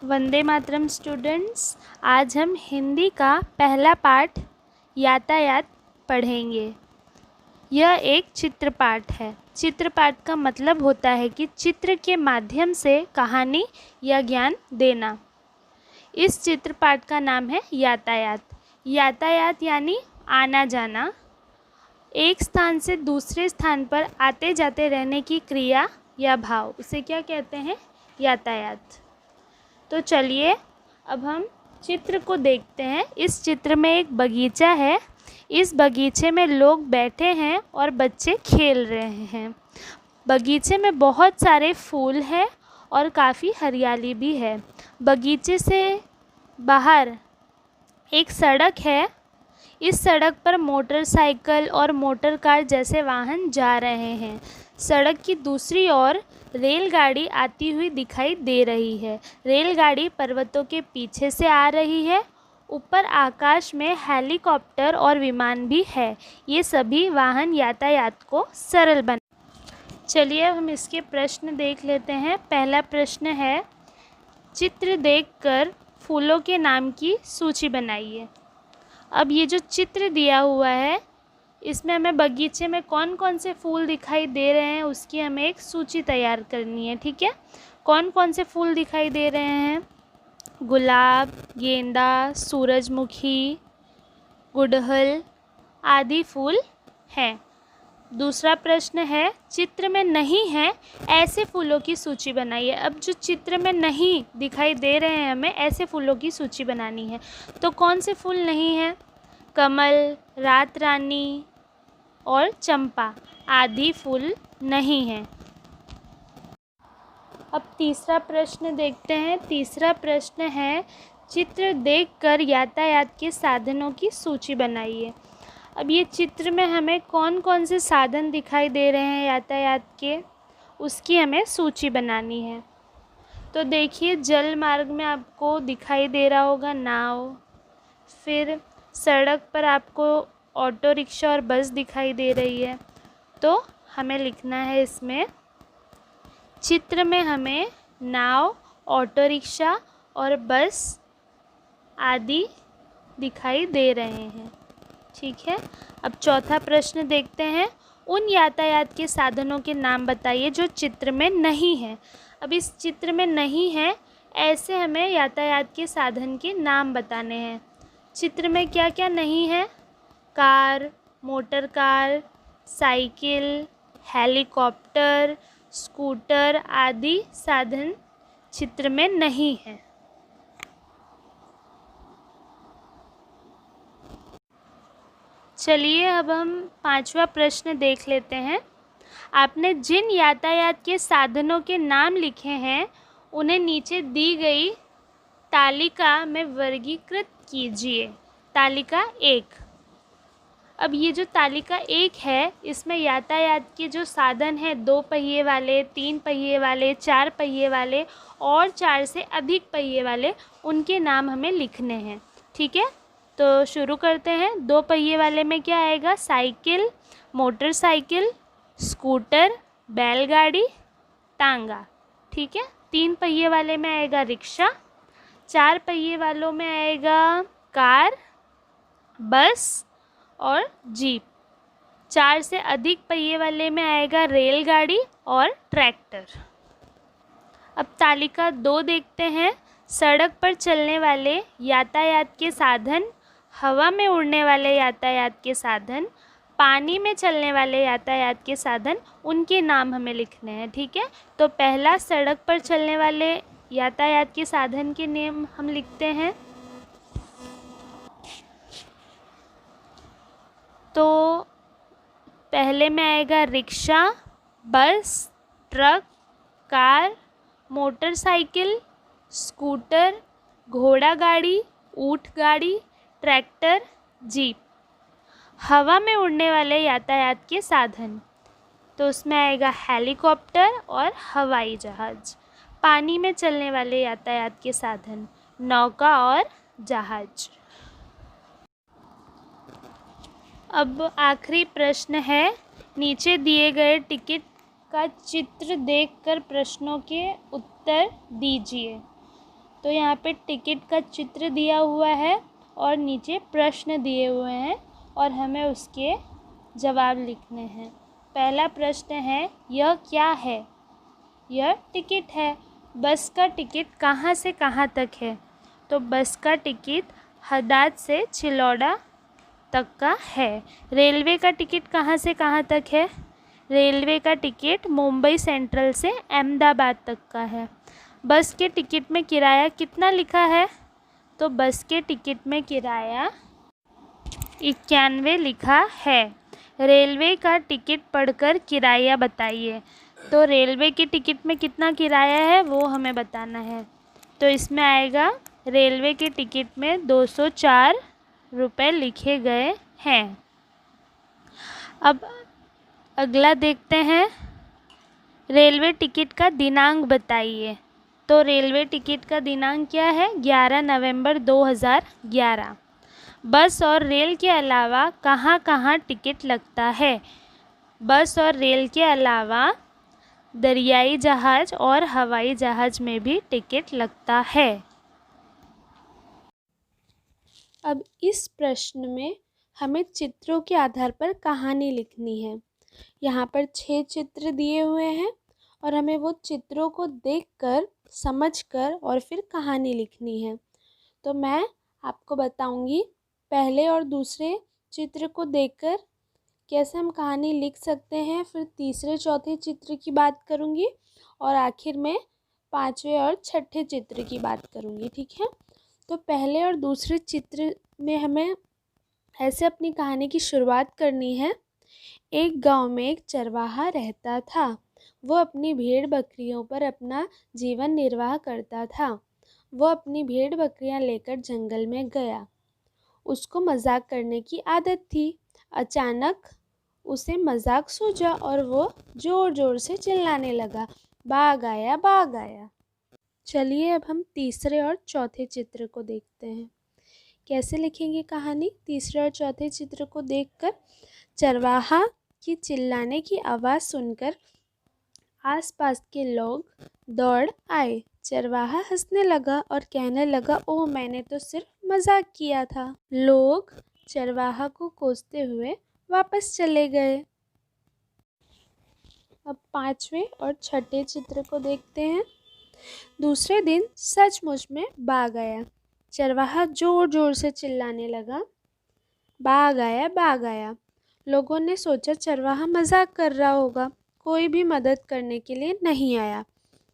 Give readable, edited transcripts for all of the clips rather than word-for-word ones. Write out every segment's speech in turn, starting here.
Vande Mataram students. आज हम हिंदी का पहला पाठ यातायात पढ़ेंगे। यह एक चित्र पाठ है। चित्र पाठ का मतलब होता है कि चित्र के माध्यम से कहानी या ज्ञान देना। इस चित्र पाठ का नाम है यातायात। यातायात यानी आना जाना, एक स्थान से दूसरे स्थान पर आते जाते रहने की क्रिया या भाव, उसे क्या कहते हैं? यातायात। तो चलिए अब हम चित्र को देखते हैं। इस चित्र में एक बगीचा है। इस बगीचे में लोग बैठे हैं और बच्चे खेल रहे हैं। बगीचे में बहुत सारे फूल हैं और काफ़ी हरियाली भी है। बगीचे से बाहर एक सड़क है। इस सड़क पर मोटरसाइकिल और मोटर कार जैसे वाहन जा रहे हैं। सड़क की दूसरी ओर रेलगाड़ी आती हुई दिखाई दे रही है। रेलगाड़ी पर्वतों के पीछे से आ रही है। ऊपर आकाश में हेलीकॉप्टर और विमान भी है। ये सभी वाहन यातायात को सरल बना। चलिए अब हम इसके प्रश्न देख लेते हैं। पहला प्रश्न है, चित्र देखकर फूलों के नाम की सूची बनाइए। अब ये जो चित्र दिया हुआ है, इसमें हमें बगीचे में कौन कौन से फूल दिखाई दे रहे हैं उसकी हमें एक सूची तैयार करनी है। ठीक है, कौन कौन से फूल दिखाई दे रहे हैं? गुलाब, गेंदा, सूरजमुखी, गुड़हल आदि फूल हैं। दूसरा प्रश्न है, चित्र में नहीं है ऐसे फूलों की सूची बनाइए। अब जो चित्र में नहीं दिखाई दे रहे हैं, हमें ऐसे फूलों की सूची बनानी है। तो कौन से फूल नहीं हैं? कमल, रात रानी और चंपा आदि फूल नहीं हैं। अब तीसरा प्रश्न देखते हैं। तीसरा प्रश्न है, चित्र देखकर यातायात के साधनों की सूची बनाइए। अब ये चित्र में हमें कौन कौन से साधन दिखाई दे रहे हैं यातायात के, उसकी हमें सूची बनानी है। तो देखिए, जल मार्ग में आपको दिखाई दे रहा होगा नाव। फिर सड़क पर आपको ऑटो रिक्शा और बस दिखाई दे रही है। तो हमें लिखना है इसमें, चित्र में हमें नाव, ऑटो रिक्शा और बस आदि दिखाई दे रहे हैं। ठीक है, अब चौथा प्रश्न देखते हैं। उन यातायात के साधनों के नाम बताइए जो चित्र में नहीं है। अब इस चित्र में नहीं है ऐसे हमें यातायात के साधन के नाम बताने हैं। चित्र में क्या क्या नहीं है? Car, motor car, cycle, helicopter, scooter आदि साधन चित्र में नहीं है। चलिए अब हम पांचवा प्रश्न देख लेते हैं। आपने जिन यातायात के साधनों के नाम लिखे हैं उन्हें नीचे दी गई तालिका में वर्गीकृत कीजिए। तालिका 1। अब ये जो तालिका 1 है, इसमें यातायात के जो साधन हैं, 2 पहिए वाले, 3 पहिए वाले, 4 पहिए वाले और 4 से अधिक पहिए वाले, उनके नाम हमें लिखने हैं। ठीक है, तो शुरू करते हैं। 2 पहिए वाले में क्या आएगा? साइकिल, मोटरसाइकिल, स्कूटर, बैलगाड़ी, टांगा। ठीक है, 3 पहिए वाले में आएगा रिक्शा, 4 पहिए वालों में आएगा कार, बस और जीप, 4 से अधिक पहिए वाले में आएगा रेलगाड़ी और ट्रैक्टर। अब तालिका 2 देखते हैं। सड़क पर चलने वाले यातायात के साधन, हवा में उड़ने वाले यातायात के साधन, पानी में चलने वाले यातायात के साधन, उनके नाम हमें लिखने हैं। ठीक है, तो पहला सड़क पर चलने वाले यातायात के साधन के नाम हम लिखते हैं। तो पहले में आएगा रिक्शा, बस, ट्रक, कार, मोटरसाइकिल, स्कूटर, घोड़ा गाड़ी, ऊँट गाड़ी, ट्रैक्टर, जीप। हवा में उड़ने वाले यातायात के साधन, तो उसमें आएगा हेलीकॉप्टर और हवाई जहाज़। पानी में चलने वाले यातायात के साधन, नौका और जहाज़। अब आखिरी प्रश्न है, नीचे दिए गए टिकट का चित्र देखकर प्रश्नों के उत्तर दीजिए। तो यहाँ पे टिकट का चित्र दिया हुआ है और नीचे प्रश्न दिए हुए हैं और हमें उसके जवाब लिखने हैं। पहला प्रश्न है, यह क्या है? यह टिकट है। बस का टिकट कहाँ से कहाँ तक है? तो बस का टिकट हदाद से छिलौड़ा तक का है। रेलवे का टिकट कहाँ से कहाँ तक है? रेलवे का टिकट मुंबई सेंट्रल से अहमदाबाद तक का है। बस के टिकट में किराया कितना लिखा है? तो बस के टिकट में किराया 91 लिखा है। रेलवे का टिकट पढ़कर किराया बताइए। तो रेलवे के टिकट में कितना किराया है वो हमें बताना है। तो इसमें आएगा रेलवे के टिकट में 204 रुपये लिखे गए हैं। अब अगला देखते हैं, रेलवे टिकट का दिनांक बताइए। तो रेलवे टिकट का दिनांक क्या है? 11 नवंबर 2011। बस और रेल के अलावा कहाँ कहाँ टिकट लगता है? बस और रेल के अलावा दरियाई जहाज़ और हवाई जहाज़ में भी टिकट लगता है। अब इस प्रश्न में हमें चित्रों के आधार पर कहानी लिखनी है। यहाँ पर 6 चित्र दिए हुए हैं और हमें वो चित्रों को देखकर, समझकर और फिर कहानी लिखनी है। तो मैं आपको बताऊंगी पहले और दूसरे चित्र को देखकर कैसे हम कहानी लिख सकते हैं, फिर तीसरे चौथे चित्र की बात करूंगी और आखिर में पांचवें और छठे चित्र की बात करूंगी। ठीक है, तो पहले और दूसरे चित्र में हमें ऐसे अपनी कहानी की शुरुआत करनी है। एक गांव में एक चरवाहा रहता था। वो अपनी भेड़ बकरियों पर अपना जीवन निर्वाह करता था। वो अपनी भेड़ बकरियां लेकर जंगल में गया। उसको मजाक करने की आदत थी। अचानक उसे मजाक सूझा और वो ज़ोर ज़ोर से चिल्लाने लगा, बाघ आया, बाघ आया। चलिए अब हम तीसरे और चौथे चित्र को देखते हैं। कैसे लिखेंगे कहानी? तीसरे और चौथे चित्र को देखकर चरवाहा की चिल्लाने की आवाज़ सुनकर आसपास के लोग दौड़ आए। चरवाहा हंसने लगा और कहने लगा, ओह, मैंने तो सिर्फ मजाक किया था। लोग चरवाहा को कोसते हुए वापस चले गए। अब पांचवें और छठे चित्र को देखते हैं। दूसरे दिन सचमुच में बाघ आया। चरवाहा जोर जोर से चिल्लाने लगा, बाघ आया, बाघ आया। लोगों ने सोचा चरवाहा मजाक कर रहा होगा, कोई भी मदद करने के लिए नहीं आया।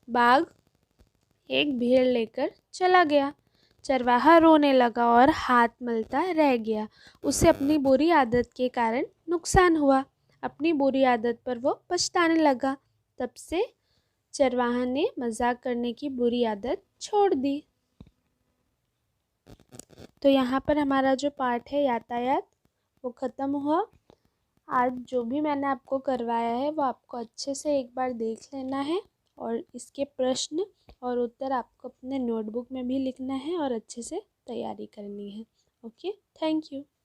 बाघ एक भेड़ लेकर चला गया। चरवाहा रोने लगा और हाथ मलता रह गया। उसे अपनी बुरी आदत के कारण नुकसान हुआ। अपनी बुरी आदत पर वो पछताने लगा। तब से चरवाहा ने मजाक करने की बुरी आदत छोड़ दी। तो यहाँ पर हमारा जो पाठ है यातायात वो ख़त्म हुआ। आज जो भी मैंने आपको करवाया है वो आपको अच्छे से एक बार देख लेना है और इसके प्रश्न और उत्तर आपको अपने नोटबुक में भी लिखना है और अच्छे से तैयारी करनी है। Okay, thank you.